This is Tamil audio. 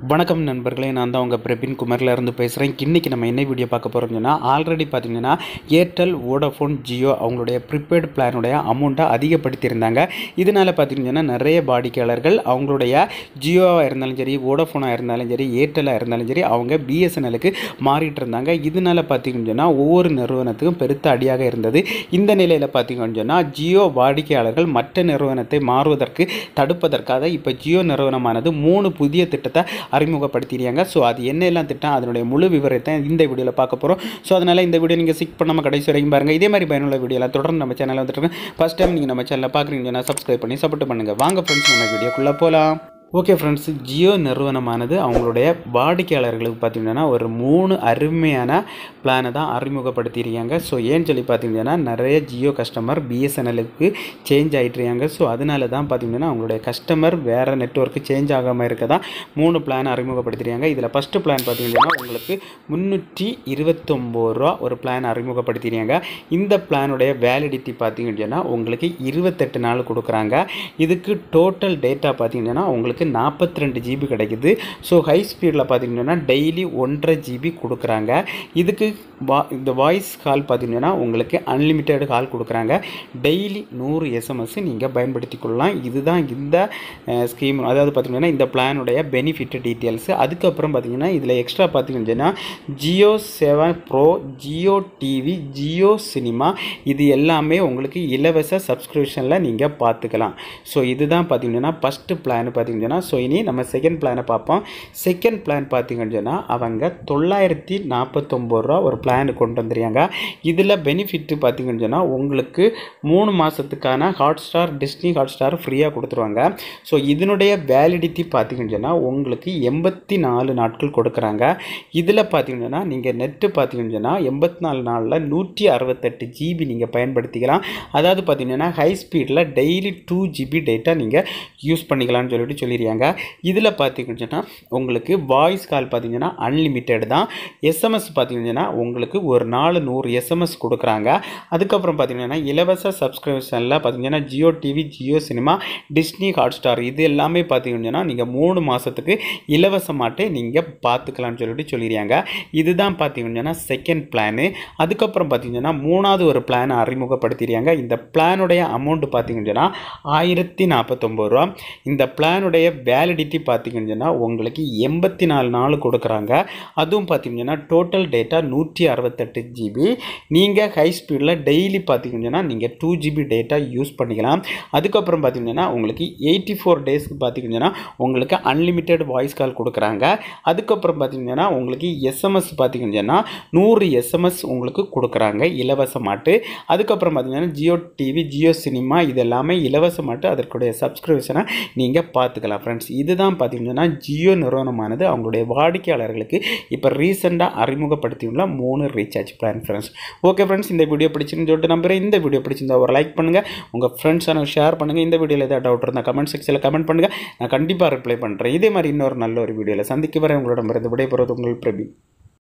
வணக்கம் நண்பர்களே, நான் தான் உங்கள் பிரபின் குமாரில் இருந்து பேசுகிறேன். இன்றைக்கி நம்ம என்ன வீடியோ பார்க்க போகிறோம்னா, ஆல்ரெடி பார்த்திங்கன்னா ஏர்டெல், வோடஃபோன், ஜியோ அவங்களுடைய ப்ரீபெய்டு பிளானுடைய அமௌண்ட்டை அதிகப்படுத்தியிருந்தாங்க. இதனால் பார்த்திங்கன்னா நிறைய வாடிக்கையாளர்கள் அவங்களுடைய ஜியோவாக இருந்தாலும் சரி, வோடஃபோனாக இருந்தாலும் சரி, ஏர்டெல்லாக இருந்தாலும் சரி, அவங்க பிஎஸ்என்எலுக்கு மாறிட்டு இருந்தாங்க. இதனால் பார்த்திங்கன்னா ஒவ்வொரு நிறுவனத்துக்கும் பெருத்த அடியாக இருந்தது. இந்த நிலையில் பார்த்திங்கன்னு சொன்னால் ஜியோ வாடிக்கையாளர்கள் மற்ற நிறுவனத்தை மாறுவதற்கு தடுப்பதற்காக இப்போ ஜியோ நிறுவனமானது 3 புதிய திட்டத்தை அறிமுகப்படுத்திடுறாங்க. ஸோ அது என்னெல்லாம் திட்டம், அதனுடைய முழு விவரத்தை இந்த வீடியோவில் பார்க்க போகிறோம். ஸோ அதனால் இந்த வீடியோ நீங்கள் ஸ்கிப் பண்ணாமல் கடைசி வரைக்கும் பாருங்கள். இதே மாதிரி பயனுள்ள வீடியோலாம் தொடர்ந்து நம்ம சேனலில் வந்துட்டு ஃபஸ்ட் டைம் நீங்கள் நம்ம சேனலில் பார்க்குறீங்கன்னா சப்ஸ்கிரைப் பண்ணி சப்போர்ட் பண்ணுங்கள். வாங்க ஃப்ரெண்ட்ஸ், நம்ம வீடியோக்குள்ளே போகலாம். ஓகே ஃப்ரெண்ட்ஸ், ஜியோ நிறுவனமானது அவங்களுடைய வாடிக்கையாளர்களுக்கு பார்த்திங்கன்னா ஒரு 3 அருமையான பிளானை தான் அறிமுகப்படுத்தியிருக்காங்க. ஸோ ஏன்னு சொல்லி பார்த்திங்கன்னா நிறைய ஜியோ கஸ்டமர் பிஎஸ்என்எலுக்கு சேஞ்ச் ஆகிட்டுருக்காங்க. ஸோ அதனால தான் பார்த்திங்கன்னா அவங்களுடைய கஸ்டமர் வேறு நெட்வொர்க்கு சேஞ்ச் ஆகாமல் இருக்க தான் 3 பிளான் அறிமுகப்படுத்தியிருக்காங்க. இதில் ஃபஸ்ட்டு பிளான் பார்த்திங்கன்னா உங்களுக்கு 329 ரூபா ஒரு பிளான் அறிமுகப்படுத்தியிருக்காங்க. இந்த பிளானுடைய வேலிடிட்டி பார்த்திங்கன்னா உங்களுக்கு 28 நாள் கொடுக்குறாங்க. இதுக்கு டோட்டல் டேட்டா பார்த்திங்கன்னா உங்களுக்கு 42 ஜிபி கிடைக்குது. ஸோ ஹை ஸ்பீடில் பார்த்திங்கன்னா டெய்லி 1.5 ஜிபி கொடுக்குறாங்க. இதுக்கு இந்த வாய்ஸ் கால் பார்த்திங்கன்னா உங்களுக்கு அன்லிமிட்டெட் கால் கொடுக்குறாங்க. டெய்லி 100 எஸ்எம்எஸ் நீங்கள் பயன்படுத்தி கொள்ளலாம். இதுதான் இந்த ஸ்கீம், அதாவது பார்த்திங்கன்னா இந்த பிளானுடைய பெனிஃபிட் டீட்டெயில்ஸு. அதுக்கப்புறம் பார்த்திங்கன்னா இதில் எக்ஸ்ட்ரா பார்த்திங்கன்னா Jio 7 bro, Jio TV, Jio cinema இது எல்லாமே உங்களுக்கு இலவச சப்ஸ்கிரிப்ஷனில் நீங்கள் பார்த்துக்கலாம். ஸோ இதுதான் பார்த்திங்கன்னா ஃபஸ்ட்டு பிளான் பார்த்திங்கன்னா. ஸோ இனி நம்ம செகண்ட் பிளானை பார்ப்போம். செகண்ட் பிளான் பார்த்திங்கன்னு சொன்னால் அவங்க 949 ரூபா ஒரு பிளான் கொண்டு வந்துருக்காங்க. இதில் பெனிஃபிட் பார்த்திங்கன்னு சொன்னால் உங்களுக்கு 3 மாதத்துக்கான ஹாட்ஸ்டார், டிஸ்னி ஹாட்ஸ்டார் ஃப்ரீயாக கொடுத்துருவாங்க. ஸோ இதனுடைய வேலிடிட்டி பார்த்திங்கன்னு சொன்னால் உங்களுக்கு 84 நாட்கள் கொடுக்குறாங்க. இதில் பார்த்திங்கன்னா நீங்கள் நெட்டு பார்த்திங்கன்னு சொன்னால் 84 நாளில் 168 ஜிபி நீங்கள் பயன்படுத்திக்கலாம். அதாவது பார்த்திங்கன்னா ஹை ஸ்பீடில் டெய்லி 2 ஜிபி டேட்டா நீங்கள் யூஸ் பண்ணிக்கலாம்னு சொல்லியிருக்காங்க. இதில் பார்த்திங்கன்னா உங்களுக்கு வாய்ஸ் கால் பார்த்திங்கன்னா அன்லிமிட்டெட் தான். எஸ்எம்எஸ் பார்த்திங்கன்னா உங்களுக்கு ஒரு நாள் 100 எஸ்எம்எஸ் கொடுக்குறாங்க. அதுக்கப்புறம் பார்த்திங்கன்னா இலவச சப்ஸ்கிரிப்ஷனில் பார்த்திங்கன்னா Jio TV, Jio cinema, Disney Hotstar இது எல்லாமே பார்த்திங்கன்னா நீங்கள் 3 மாதத்துக்கு இலவசமாட்டே நீங்கள் பார்த்துக்கலாம்னு சொல்லியிருக்காங்க. இதுதான் பார்த்திங்கன்னா செகண்ட் பிளானு. அதுக்கப்புறம் பார்த்திங்கன்னா 3வது ஒரு பிளானை அறிமுகப்படுத்தியிருக்காங்க. இந்த பிளானுடைய அமௌண்ட் பார்த்திங்கன்னா 1049 ரூபா. இந்த பிளானுடைய வேலிடிட்டி பார்த்திங்கன்னா உங்களுக்கு 84 நாள் கொடுக்குறாங்க. அதுவும் பார்த்திங்கன்னா டோட்டல் டேட்டா 168 ஜிபி. நீங்கள் ஹை ஸ்பீடில் டெய்லி பார்த்திங்கன்னா நீங்கள் 2 ஜிபி டேட்டா யூஸ் பண்ணிக்கலாம். அதுக்கப்புறம் பார்த்திங்கன்னா உங்களுக்கு 84 டேஸ்க்கு பார்த்திங்கன்னா உங்களுக்கு அன்லிமிட்டெட் வாய்ஸ் கால் கொடுக்குறாங்க. அதுக்கப்புறம் பார்த்திங்கன்னா உங்களுக்கு எஸ்எம்எஸ் பார்த்திங்கன்னா 100 எஸ்எம்எஸ் உங்களுக்கு கொடுக்குறாங்க இலவசமாட்டு. அதுக்கப்புறம் பார்த்திங்கன்னா ஜியோ டிவி, ஜியோ சினிமா இது எல்லாமே இலவசமாட்டு அதற்குடைய சப்ஸ்கிரிப்ஷனை நீங்கள் பார்த்துக்கலாம் ஃப்ரெண்ட்ஸ். இதுதான் பார்த்திங்கன்னா ஜியோ நிறுவனமானது அவங்களுடைய வாடிக்கையாளர்களுக்கு இப்போ ரீசெண்டாக அறிமுகப்படுத்தியுள்ள 3 recharge plan friends. Okay friends, இந்த வீடியோ பிடிச்சிருந்து சொல்லிட்டு நம்புகிறேன். இந்த வீடியோ பிடிச்சிருந்தா ஒரு லைக் பண்ணுங்கள், உங்கள் ஃப்ரெண்ட்ஸான ஷேர் பண்ணுங்கள். இந்த வீடியோவில் ஏதாவது டவுட் இருந்தால் கமெண்ட் செக்ஷனில் கமெண்ட் பண்ணுங்கள், நான் கண்டிப்பாக ரிப்ளை பண்ணுறேன். இதே மாதிரி இன்னொரு நல்ல ஒரு வீடியோவில் சந்திக்க வரை உங்களோட விடைபெறுவது உங்கள் பிரபி.